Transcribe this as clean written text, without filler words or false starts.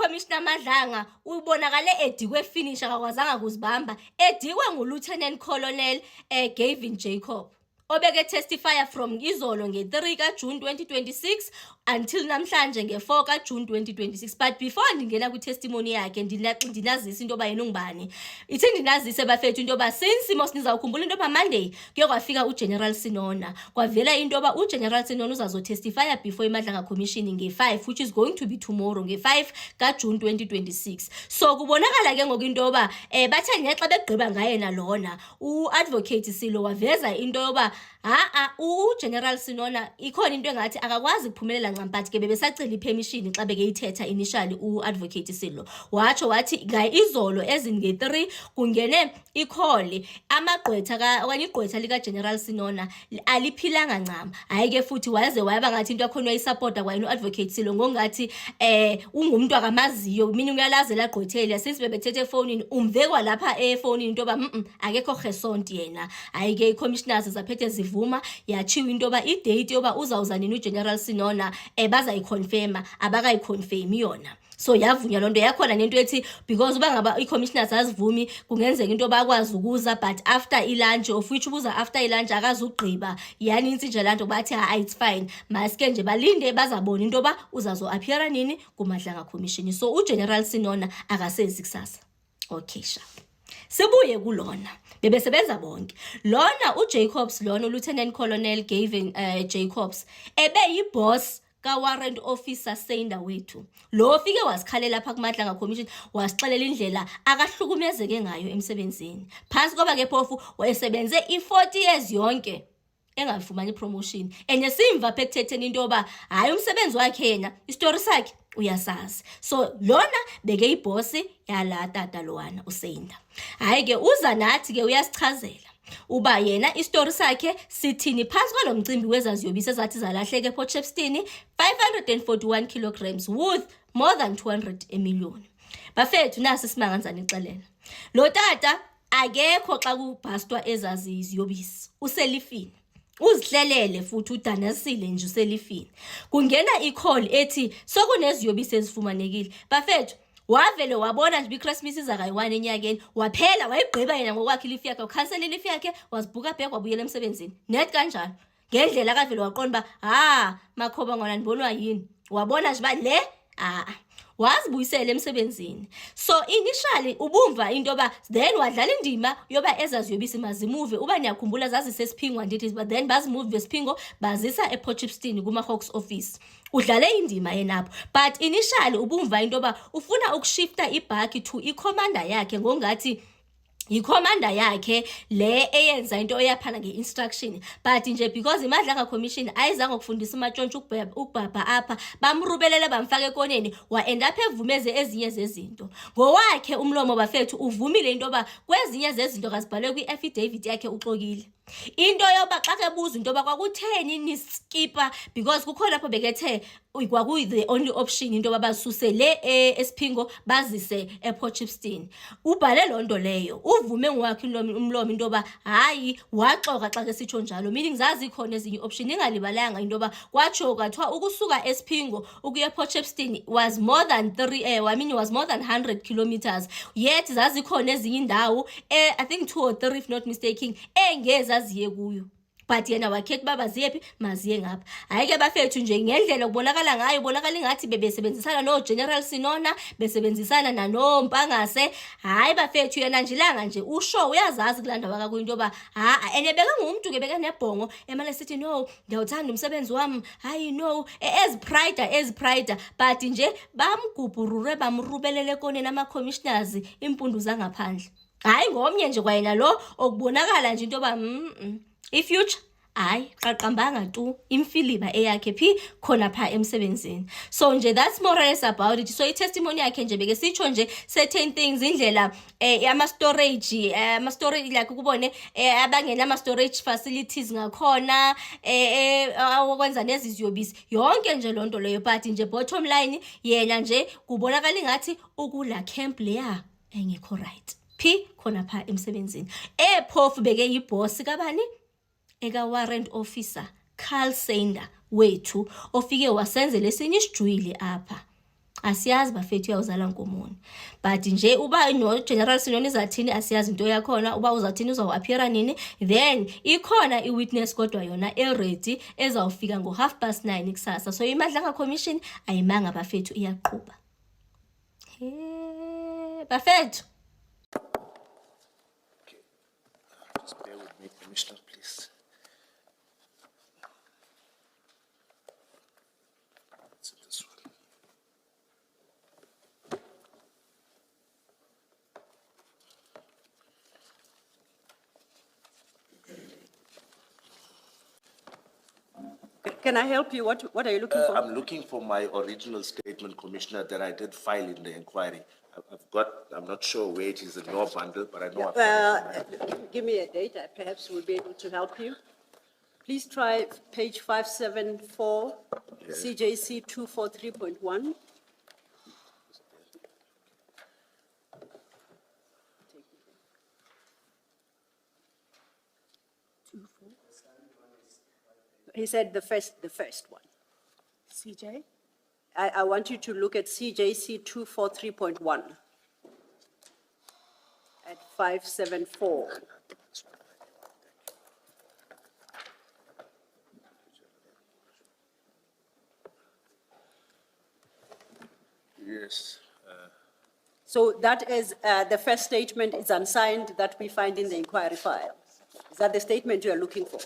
Commissioner Madlanga ubonakale edikwe finish akakwazanga kuzibamba, edikwe nguLieutenant Colonel Gavin Jacob obeke testifya from izolo nge-3 kaJune 2026 until namhlanje nge-4 kaJune 2026. But before ndingena kwi-testimony yakhe ndinazisa into yoba yena ungubani. Ithi ndinazise bafethu into yoba since mos nizawukhumbula into yoba Monday kuye kwafika uGeneral Sinona, kwavela into yoba uGeneral Sinona uzazotestifya before iMadlanga Commission nge-5, which is going to be tomorrow nge-5 kaJune 2026. So kubonakala ke ngoku into yoba bathe ngexa begqiba ngaye nalona u-advocate Silo waveza into yoba uGeneral Sinona ikhona into engathi akakwazi ukuphumelela ncam, but ke bebesacela ipermission xa bekeyithetha initially uadvocate Silo watsho wathi izolo ezinge-3 kungene ikholi amagqwetha okanye igqwetha likaGeneral Sinona aliphilanga ncam. Hayi ke futhi waze waba ngathi into yakhona uyayisupporta kwayena uadvocate Silo ngongathi ungumuntu akamaziyo, meaning uyalazi lagqwetheli since bebethethe efonini umve kwalapha efonini into yoba akekho gesonti yena. Hayi ke i-commissioners zaphethe zivuma yachiwe into yoba idate yoba uzawuza nini uGeneral Sinona bazayiconfirma abakayiconfirm yona. So yavunywa lonto yakhona nento ethi because uba ngaba i-commissioners azivumi kungenzeka into bakwazi ukuza, but after ilunch of which ubuza after ilunch akazugqiba yaninzi nje lanto bathi it's fine maske nje balinde bazabona into ba uzazo-appeara nini kuMadlanga Commission. So uGeneral Sinona akasezi kusasa. Okay sha, sibuye kulona bebesebenza bonke lona uJacobs, lona uLieutenant Colonel Gavin Jacobs ebeyiboss ka-warrant officer Senda wethu lo ofike wasikhalela lapha kuMadlanga Commission wasixelela indlela akahlukumezeke ngayo emsebenzini. Phansi koba ke phofu wayesebenze i-40 years yonke engafumani promotion, enye simva phekuthetheni into yoba hayi umsebenzi wakhe yena istory sakhe uyasazi. So lona beke ibossi yala tata lowana uSenda. Hayi ke uza nathi ke uyasichazela uba yena istory sakhe sithini phansi kwalomcimbi wezaziyobisi ezathi zalahleke ePortshepstone 541 kilograms worth more than 200 million. Bafethu nasi simanganzani ixelela lo tata akekho xa kubhastwa ezaziziyobisi, uselifini uzihlelele futhi udanasile nje uselifini. Kungena icall ethi sokuneziyobisi ezifumanekile. Bafethu wavele wabona nje iChristmas izakayi-1 enyakeni waphela wayigqiba yena ngokwakhe ilifi yakhe, ukhansela ilifi yakhe wazibhuka back wabuyela emsebenzini net kanjalo ngendlela kavele waqonda ba Makhoba ngona nibonwa yini, wabona nje ba le wazibuyisela emsebenzini. So initially ubumva into yoba then wadlala indima yoba ezaziyobisi mazimuve uba niyakhumbula zazisesiphingwa ndithi, but then bazimuve esiphingo bazisa ePortshepstone kuma-Hawks office. Udlale indima yenapho, but initially ubumva into yoba ufuna ukushifta ibhaki to i-commander yakhe ngongathi i-commander yakhe le eyenza into eyaphana nge-instruction, but nje because iMadlanga Commission ayizange ukufundisa umatshontsho ukubhabha apha bamrubelele bamfaka ekoneni wa-end up evumeze ezinye zezinto ngowakhe umlomo. Bafethu uvumile into yoba kwezinye zezinto kazibhalwe kwi-affidavit yakhe uxokile. Into yoba xa kebuza into yoba kwakutheni niskipa because kukhona lapho bekethe kwakuyi-the only option into yoba basuse le esiphingo bazise ePortshepstone. Ubhale loo nto leyo uvume ngowakhe umlomo into yoba hayi waxoka xa ke sitsho njalo, meaning zazikhona ezinye option. Ingalibalanga into yoba kwatsho kwathiwa ukusuka esiphingo ukuya ePortshepstone was more than 100 kilometers, yet zazikhona ezinye indawo I think 2 or 3 if not mistaken engezaziye kuyo, but yena wakhetha baba ziyephi maziye ngapha. Hayi ke bafethu nje ngendlela kubonakala ngayo ubonakala ingathi bebesebenzisana noGeneral Sinona, besebenzisana nanoMpangase. Hayi bafethu yena nje ilanga nje usho uyazazi kulanda waka kuyinto yoba ene beka ngumuntu ke beka nebhongo emale sithi no ngiyawuthanda umsebenzi wami, hayi no ezipride, but nje bamgubhurure bamrubelele koneni ama-commissioners impundu zangaphandle. Hayi ngomnye nje kwayena lo okubonakala nje into yoba ifuture hayi qaqambanga tu imfiliba eyakhe phi khona pha emsebenzini. So nje that's more or less about it. So i-testimony yakhe nje beke sitsho nje certain things indlela ama-storage like ukubone abangena ama-storage facilities ngakhona okwenza nezi ziyobisi yonke nje lonto leyo, but nje bottom line yena nje kubonakala ingathi ukula camp leya engekho right phi khona pha emsebenzini. Phofu beke yibhosi kabani eka-warrant officer Carl Senda wethu ofike wasenzela esinye isijwili apha. asiyazi bafethu uyawuzala ngomoni, but nje uba no-General Sinoni izathini asiyazi into yakhona, uba uzathini uzawu-appeara nini. Then ikhona i-witness kodwa yona e-ready ezawufika ngo9:30 kusasa. So iMadlanga Commission ayimanga bafethu, iyaqhuba. Bafethu. Just bear with me, Commissioner, please. It's this one. Can I help you? What are you looking for? I'm looking for my original statement, Commissioner, that I did file in the inquiry. I'm not sure where it is in your bundle, but I know. Give me a date, perhaps we'll be able to help you. Please try page 574, CJC 243.1. He said the first one. CJ? I want you to look at CJC 243.1 at 574. Yes. So that is, the first statement is unsigned that we find in the inquiry file. Is that the statement you are looking for?